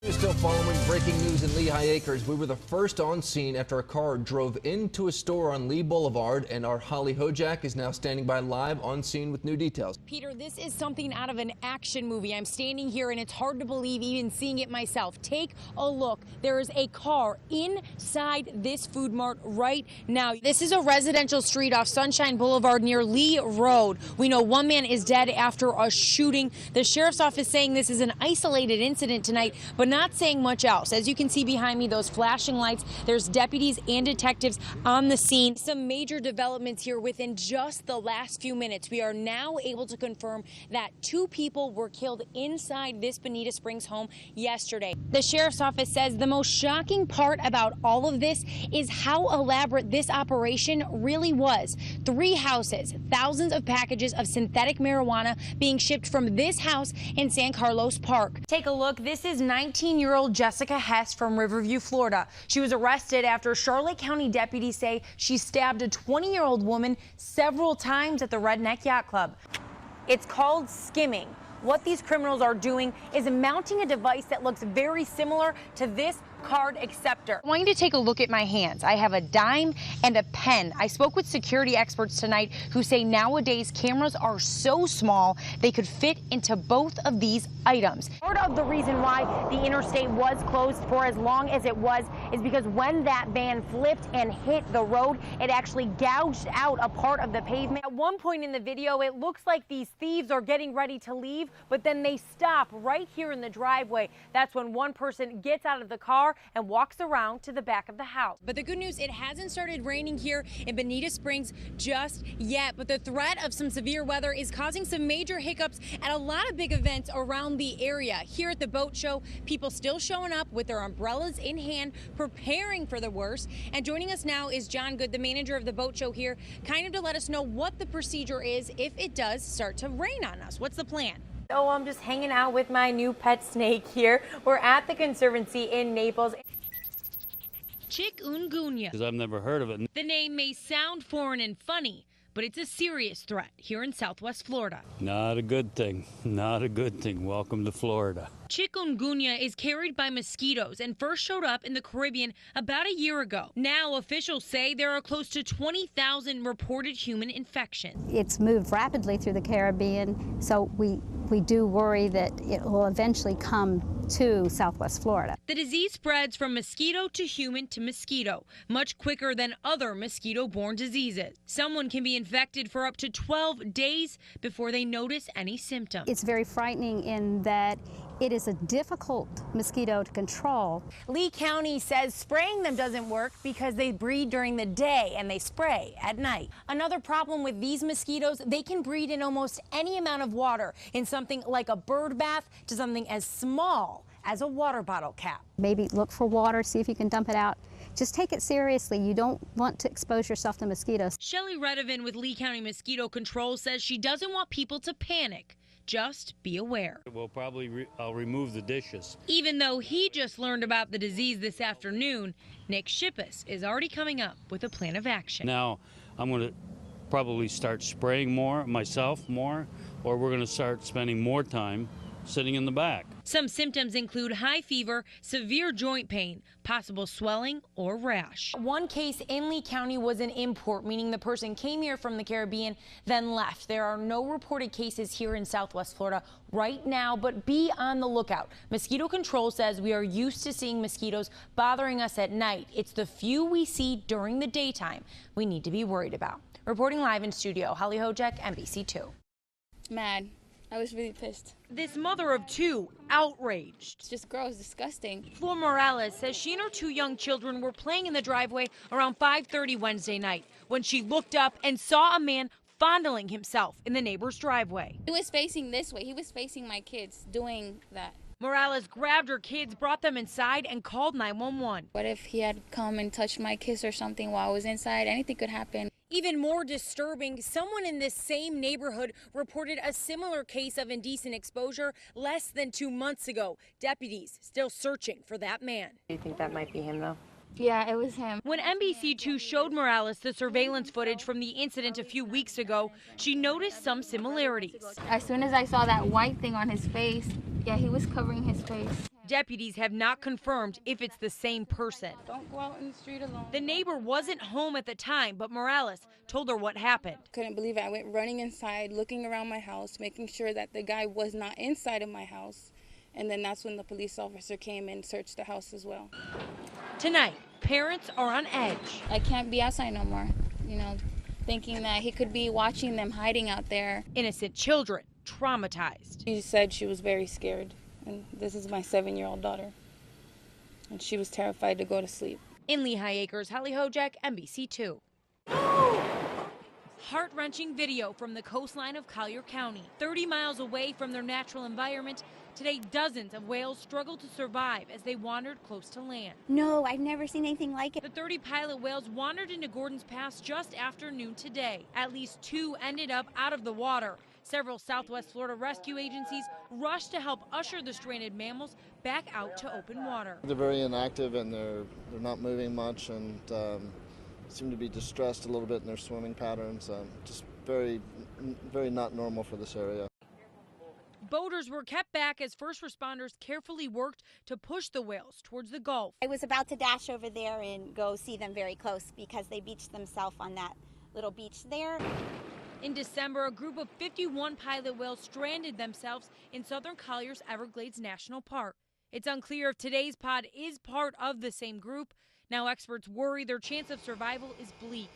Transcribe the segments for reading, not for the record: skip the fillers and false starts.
We're still following breaking news in Lehigh Acres. We were the first on scene after a car drove into a store on Lee Boulevard, and our Hollie Hojek is now standing by live on scene with new details. Peter, this is something out of an action movie. I'm standing here and it's hard to believe even seeing it myself. Take a look. There is a car inside this food mart right now. This is a residential street off Sunshine Boulevard near Lee Road. We know one man is dead after a shooting. The sheriff's office saying this is an isolated incident tonight, but not saying much else. As you can see behind me, those flashing lights, there's deputies and detectives on the scene. Some major developments here within just the last few minutes. We are now able to confirm that 2 people were killed inside this Bonita Springs home yesterday. The sheriff's office says the most shocking part about all of this is how elaborate this operation really was. 3 houses, thousands of packages of synthetic marijuana being shipped from this house in San Carlos Park. Take a look. This is 19-year-old Jessica Hess from Riverview, Florida. She was arrested after Charlotte County deputies say she stabbed a 20-year-old woman several times at the Redneck Yacht Club. It's called skimming. What these criminals are doing is mounting a device that looks very similar to this card acceptor. I want you to take a look at my hands. I have a dime and a pen. I spoke with security experts tonight who say nowadays cameras are so small they could fit into both of these items. Part of the reason why the interstate was closed for as long as it was is because when that van flipped and hit the road, it actually gouged out a part of the pavement. At one point in the video, it looks like these thieves are getting ready to leave, but then they stop right here in the driveway. That's when one person gets out of the car and walks around to the back of the house. But the good news, it hasn't started raining here in Bonita Springs just yet, but the threat of some severe weather is causing some major hiccups at a lot of big events around the area. Here at the boat show, people still showing up with their umbrellas in hand, preparing for the worst. And joining us now is John Good, the manager of the boat show here, kind of to let us know what the procedure is if it does start to rain on us. What's the plan? Oh, I'm just hanging out with my new pet snake here. We're at the Conservancy in Naples. Chikungunya. Because I've never heard of it. The name may sound foreign and funny, but it's a serious threat here in Southwest Florida. Not a good thing. Not a good thing. Welcome to Florida. Chikungunya is carried by mosquitoes and first showed up in the Caribbean about a year ago. Now officials say there are close to 20,000 reported human infections. It's moved rapidly through the Caribbean, so we do worry that it will eventually come to Southwest Florida. The disease spreads from mosquito to human to mosquito, much quicker than other mosquito-borne diseases. Someone can be infected for up to 12 days before they notice any symptoms. It's very frightening in that it is a difficult mosquito to control. Lee County says spraying them doesn't work because they breed during the day and they spray at night. Another problem with these mosquitoes, they can breed in almost any amount of water, in something like a bird bath to something as small as a water bottle cap. Maybe look for water, see if you can dump it out. Just take it seriously. You don't want to expose yourself to mosquitoes. Shelley Redovan with Lee County Mosquito Control says she doesn't want people to panic. Just be aware. We'll probably I'll remove the dishes. Even though he just learned about the disease this afternoon, Nick Shippus is already coming up with a plan of action. Now I'm going to probably start spraying myself more, or we're going to start spending more time sitting in the back. Some symptoms include high fever, severe joint pain, possible swelling, or rash. One case in Lee County was an import, meaning the person came here from the Caribbean, then left. There are no reported cases here in Southwest Florida right now, but be on the lookout. Mosquito Control says we are used to seeing mosquitoes bothering us at night. It's the few we see during the daytime we need to be worried about. Reporting live in studio, Hollie Hojek, NBC2. Mad. I was really pissed. This mother of 2, outraged. It's just gross, disgusting. Flor Morales says she and her 2 young children were playing in the driveway around 5:30 Wednesday night when she looked up and saw a man fondling himself in the neighbor's driveway. He was facing this way. He was facing my kids doing that. Morales grabbed her kids, brought them inside, and called 911. What if he had come and touched my kids or something while I was inside? Anything could happen. Even more disturbing, someone in this same neighborhood reported a similar case of indecent exposure less than 2 months ago. Deputies still searching for that man. Do you think that might be him, though? Yeah, it was him. When NBC2 showed Morales the surveillance footage from the incident a few weeks ago, she noticed some similarities. As soon as I saw that white thing on his face, yeah, he was covering his face. Deputies have not confirmed if it's the same person. Don't go out in the street alone. The neighbor wasn't home at the time, but Morales told her what happened. Couldn't believe it. I went running inside, looking around my house, making sure that the guy was not inside of my house. And then that's when the police officer came and searched the house as well. Tonight, parents are on edge. I can't be outside no more, thinking that he could be watching them hiding out there. Innocent children traumatized. She said she was very scared. And this is my 7-year-old daughter. And she was terrified to go to sleep. In Lehigh Acres, Hollie Hojek, NBC2. Heart-wrenching video from the coastline of Collier County. 30 miles away from their natural environment, today dozens of whales struggled to survive as they wandered close to land. No, I've never seen anything like it. The 30 pilot whales wandered into Gordon's Pass just after noon today. At least 2 ended up out of the water. Several Southwest Florida rescue agencies rushed to help usher the stranded mammals back out to open water. They're very inactive and they're not moving much and seem to be distressed a little bit in their swimming patterns. Just very, very not normal for this area. Boaters were kept back as first responders carefully worked to push the whales towards the Gulf. I was about to dash over there and go see them very close because they beached themselves on that little beach there. In December, a group of 51 pilot whales stranded themselves in southern Collier's Everglades National Park. It's unclear if today's pod is part of the same group. Now experts worry their chance of survival is bleak.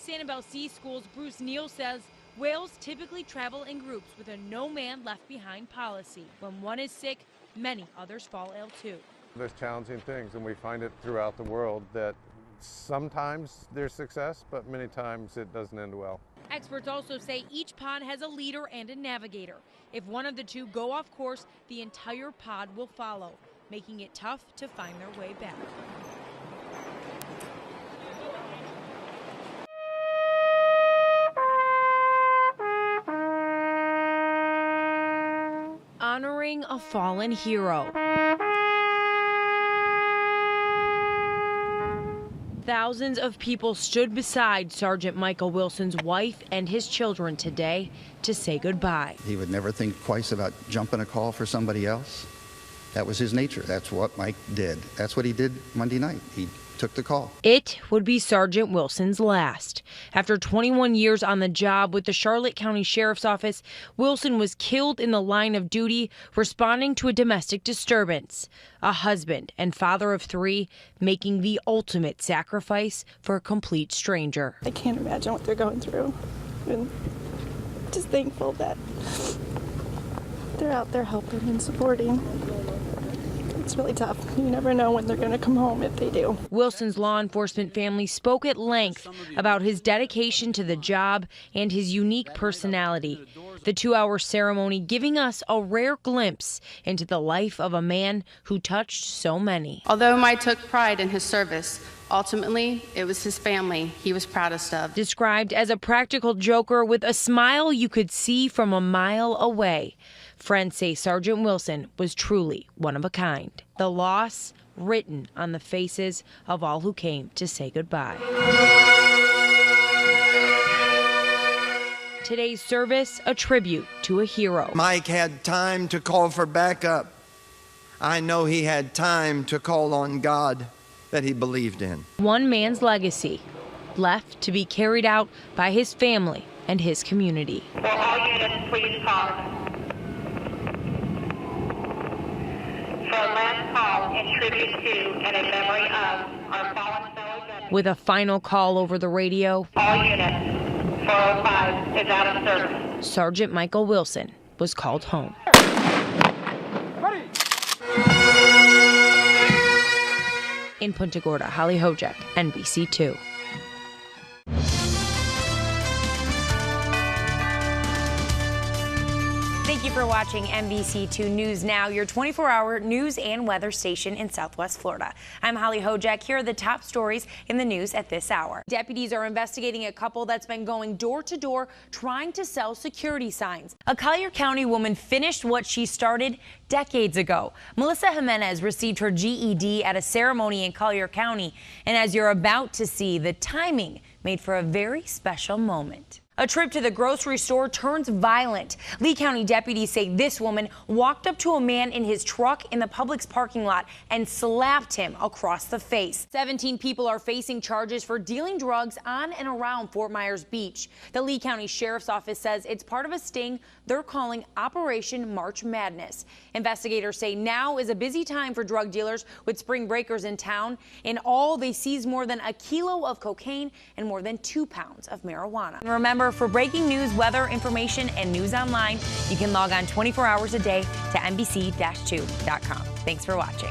Sanibel Sea School's Bruce Neal says whales typically travel in groups with a no man left behind policy. When one is sick, many others fall ill too. There's challenging things, and we find it throughout the world that sometimes there's success, but many times it doesn't end well. Experts also say each pod has a leader and a navigator. If one of the two go off course, the entire pod will follow, making it tough to find their way back. Honoring a fallen hero. Thousands of people stood beside Sergeant Michael Wilson's wife and his children today to say goodbye. He would never think twice about jumping a call for somebody else. That was his nature. That's what Mike did. That's what he did Monday night. He took the call. It would be Sergeant Wilson's last. After 21 years on the job with the Charlotte County Sheriff's Office, Wilson was killed in the line of duty responding to a domestic disturbance. A husband and father of 3, making the ultimate sacrifice for a complete stranger. I can't imagine what they're going through. And just thankful that they're out there helping and supporting. It's really tough. You never know when they're going to come home if they do. Wilson's law enforcement family spoke at length about his dedication to the job and his unique personality. The 2-hour ceremony giving us a rare glimpse into the life of a man who touched so many. Although Mike took pride in his service, ultimately it was his family he was proudest of. Described as a practical joker with a smile you could see from a mile away. Friends say Sergeant Wilson was truly one of a kind. The loss written on the faces of all who came to say goodbye. Today's service, a tribute to a hero. Mike had time to call for backup. I know he had time to call on God that he believed in. One man's legacy left to be carried out by his family and his community. For all units, please call. For a last call in tribute to and in memory of our fallen fellow veterans. With a final call over the radio, All units, 405 is out of service. Sergeant Michael Wilson was called home. Ready. In Punta Gorda, Hollie Hojek, NBC2. Thank you for watching NBC2 News Now, your 24-hour news and weather station in Southwest Florida. I'm Hollie Hojek. Here are the top stories in the news at this hour. Deputies are investigating a couple that's been going door to door trying to sell security signs. A Collier County woman finished what she started decades ago. Melissa Jimenez received her GED at a ceremony in Collier County, and as you're about to see, the timing made for a very special moment. A trip to the grocery store turns violent. Lee County deputies say this woman walked up to a man in his truck in the Publix parking lot and slapped him across the face. 17 people are facing charges for dealing drugs on and around Fort Myers Beach. The Lee County Sheriff's Office says it's part of a sting they're calling Operation March Madness. Investigators say now is a busy time for drug dealers with spring breakers in town. In all, they seized more than 1 kilo of cocaine and more than 2 pounds of marijuana. And remember, for breaking news, weather, information, and news online, you can log on 24 hours a day to NBC-2.com. Thanks for watching.